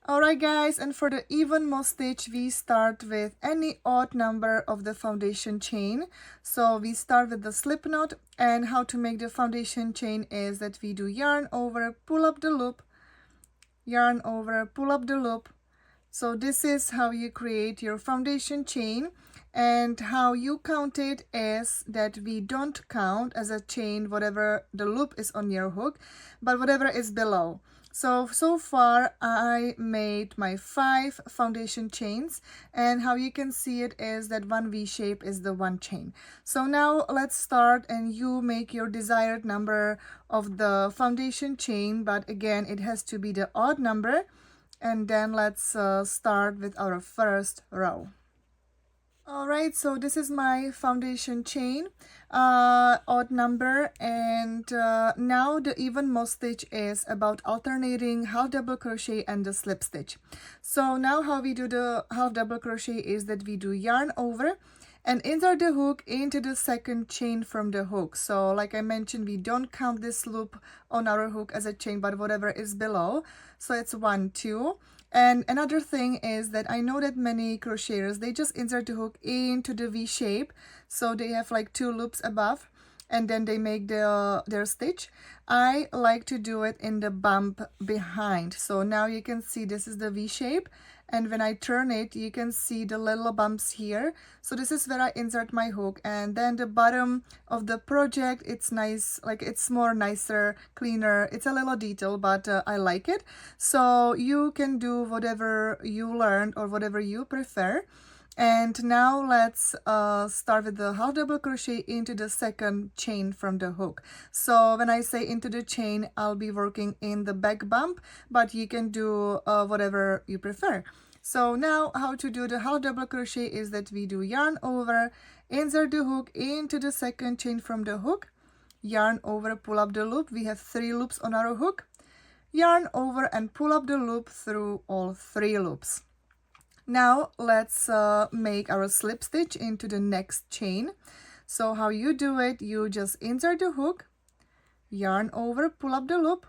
Alright guys, and for the evenmost stitch, we start with any odd number of the foundation chain. So we start with the slip knot, and how to make the foundation chain is that we do yarn over, pull up the loop, yarn over, pull up the loop. So this is how you create your foundation chain, and how you count it is that we don't count as a chain whatever the loop is on your hook, but whatever is below. So far I made my 5 foundation chains, and how you can see it is that one V shape is the one chain. So now let's start, and you make your desired number of the foundation chain, but again it has to be the odd number. And then let's start with our first row. Alright, so this is my foundation chain, odd number, and now the evenmost stitch is about alternating half double crochet and the slip stitch. So now how we do the half double crochet is that we do yarn over and insert the hook into the second chain from the hook. So like I mentioned, we don't count this loop on our hook as a chain, but whatever is below. So it's 1, 2. And another thing is that I know that many crocheters, they just insert the hook into the V shape. So they have like 2 loops above, and then they make their stitch. I like to do it in the bump behind. So now you can see this is the V shape, and when I turn it, you can see the little bumps here. So this is where I insert my hook, and then the bottom of the project, it's nice, like it's more nicer, cleaner. It's a little detail, but I like it. So you can do whatever you learned or whatever you prefer. And now let's start with the half double crochet into the second chain from the hook. So when I say into the chain, I'll be working in the back bump, but you can do whatever you prefer. So now how to do the half double crochet is that we do yarn over, insert the hook into the second chain from the hook, yarn over, pull up the loop. We have 3 loops on our hook, yarn over and pull up the loop through all 3 loops. Now let's make our slip stitch into the next chain. So how you do it, you just insert the hook, yarn over, pull up the loop,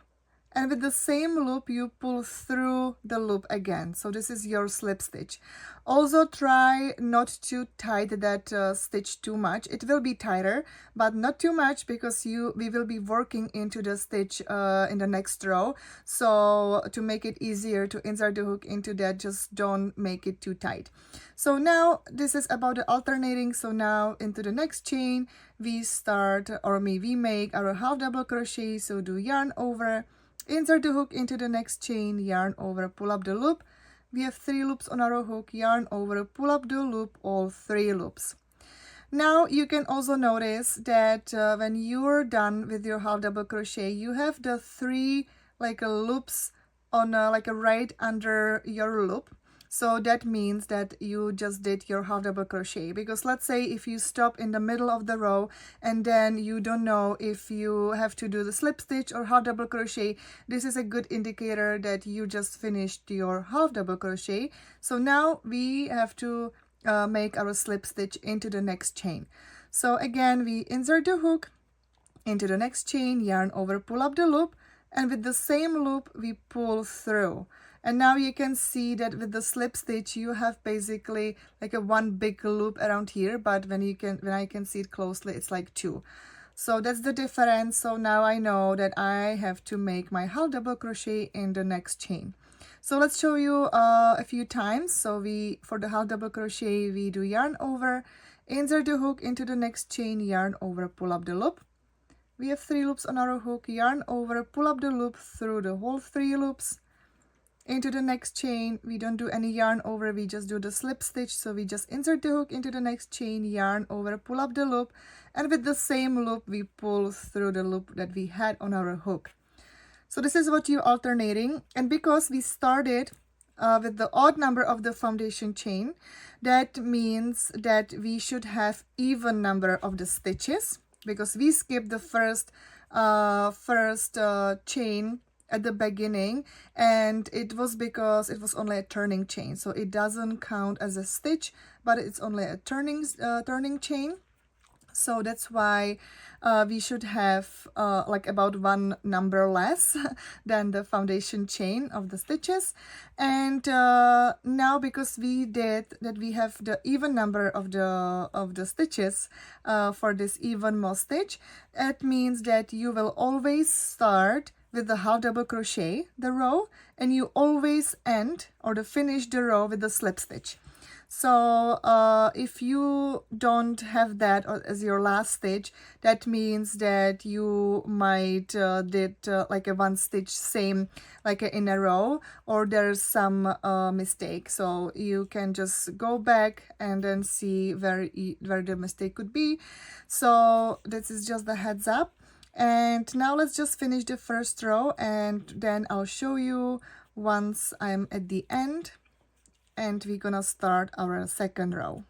and with the same loop you pull through the loop again. So this is your slip stitch. Also try not to tight that stitch too much. It will be tighter, but not too much, because we will be working into the stitch in the next row. So to make it easier to insert the hook into that, just don't make it too tight. So now this is about the alternating. So now into the next chain we start, or we make our half double crochet. So do yarn over, insert the hook into the next chain, yarn over, pull up the loop. We have 3 loops on our hook, yarn over, pull up the loop, all 3 loops. Now you can also notice that when you're done with your half double crochet, you have the 3 loops on right under your loop. So that means that you just did your half double crochet, because let's say if you stop in the middle of the row and then you don't know if you have to do the slip stitch or half double crochet, this is a good indicator that you just finished your half double crochet. So now we have to make our slip stitch into the next chain. So again, we insert the hook into the next chain, yarn over, pull up the loop, and with the same loop we pull through. And now you can see that with the slip stitch you have basically like a one big loop around here, but when I can see it closely, it's like 2. So that's the difference. So now I know that I have to make my half double crochet in the next chain. So let's show you a few times. So for the half double crochet we do yarn over, insert the hook into the next chain, yarn over, pull up the loop. We have 3 loops on our hook, yarn over, pull up the loop through the whole 3 loops. Into the next chain, we don't do any yarn over, we just do the slip stitch. So we just insert the hook into the next chain, yarn over, pull up the loop, and with the same loop we pull through the loop that we had on our hook. So this is what you're alternating. And because we started with the odd number of the foundation chain, that means that we should have even number of the stitches, because we skipped the first chain at the beginning, and it was because it was only a turning chain, so it doesn't count as a stitch, but it's only a turning chain. So that's why we should have like about one number less than the foundation chain of the stitches. And now, because we did that, we have the even number of the stitches for this even moss stitch. It means that you will always start with the half double crochet the row, and you always end or finish the row with the slip stitch. So if you don't have that as your last stitch, that means that you might did like a one stitch same like in a row, or there's some mistake. So you can just go back and then see where the mistake could be. So this is just the heads up. And now let's just finish the first row, and then I'll show you once I'm at the end. And we're gonna start our second row.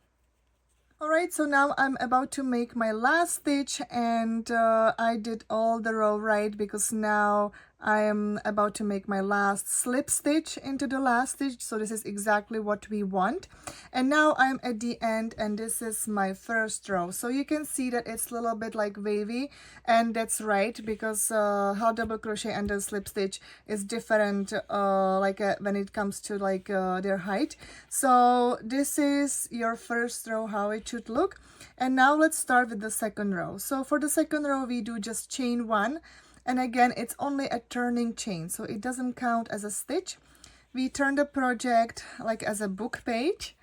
Alright, so now I'm about to make my last stitch, and I did all the row right because now I am about to make my last slip stitch into the last stitch. So this is exactly what we want. And now I'm at the end, and this is my first row. So you can see that it's a little bit like wavy, and that's right, because half double crochet and the slip stitch is different when it comes to like their height. So this is your first row, how it should look. And now let's start with the second row. So for the second row, we do just chain one. And again, it's only a turning chain, so it doesn't count as a stitch. We turn the project like as a book page.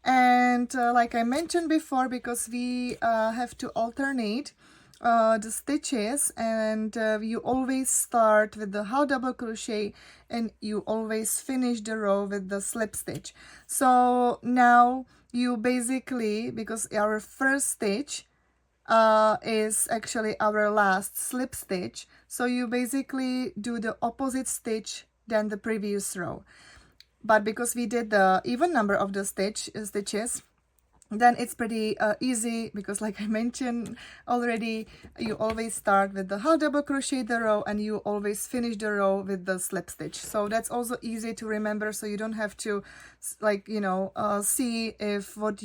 And like I mentioned before, because we have to alternate the stitches, and you always start with the half double crochet and you always finish the row with the slip stitch. So now you basically, because our first stitch is actually our last slip stitch, so you basically do the opposite stitch than the previous row. But because we did the even number of the stitches, then it's pretty easy, because like I mentioned already, you always start with the half double crochet the row and you always finish the row with the slip stitch. So that's also easy to remember, so you don't have to like, you know, see if what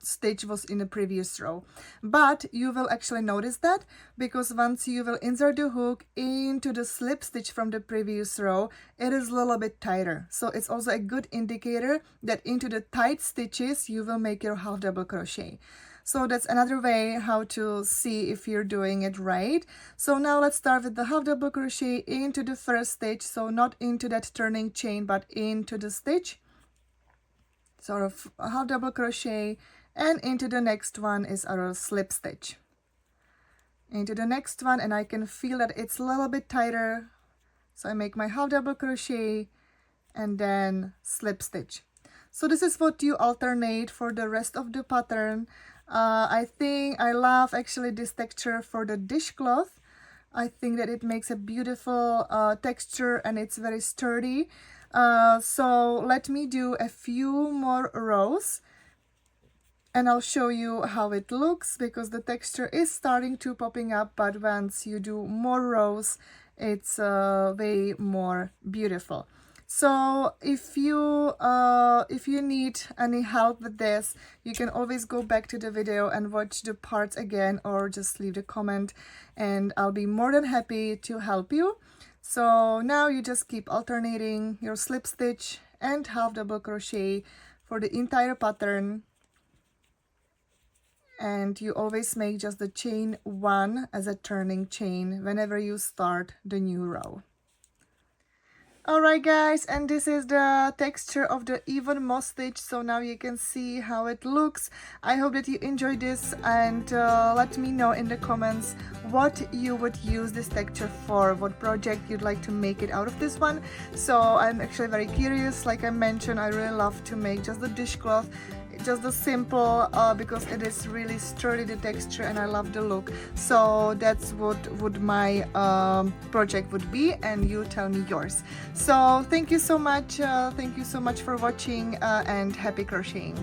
stitch was in the previous row. But you will actually notice that, because once you will insert the hook into the slip stitch from the previous row, it is a little bit tighter. So it's also a good indicator that into the tight stitches you will make your half double crochet. So that's another way how to see if you're doing it right. So now let's start with the half double crochet into the first stitch, so not into that turning chain but into the stitch, sort of a half double crochet, and into the next one is our slip stitch, into the next one, and I can feel that it's a little bit tighter, so I make my half double crochet and then slip stitch. So this is what you alternate for the rest of the pattern. I think I love actually this texture for the dishcloth. I think that it makes a beautiful texture and it's very sturdy. So let me do a few more rows and I'll show you how it looks, because the texture is starting to popping up, but once you do more rows, it's way more beautiful. So if you need any help with this, you can always go back to the video and watch the parts again, or just leave a comment and I'll be more than happy to help you. So now you just keep alternating your slip stitch and half double crochet for the entire pattern, and you always make just the chain one as a turning chain whenever you start the new row. Alright guys, and this is the texture of the even moss stitch, so now you can see how it looks. I hope that you enjoyed this, and let me know in the comments what you would use this texture for, what project you'd like to make it out of this one. So I'm actually very curious. Like I mentioned, I really love to make just the dishcloth, just the simple, because it is really sturdy, the texture, and I love the look. So that's what would my project would be, and you tell me yours. So thank you so much for watching, and happy crocheting.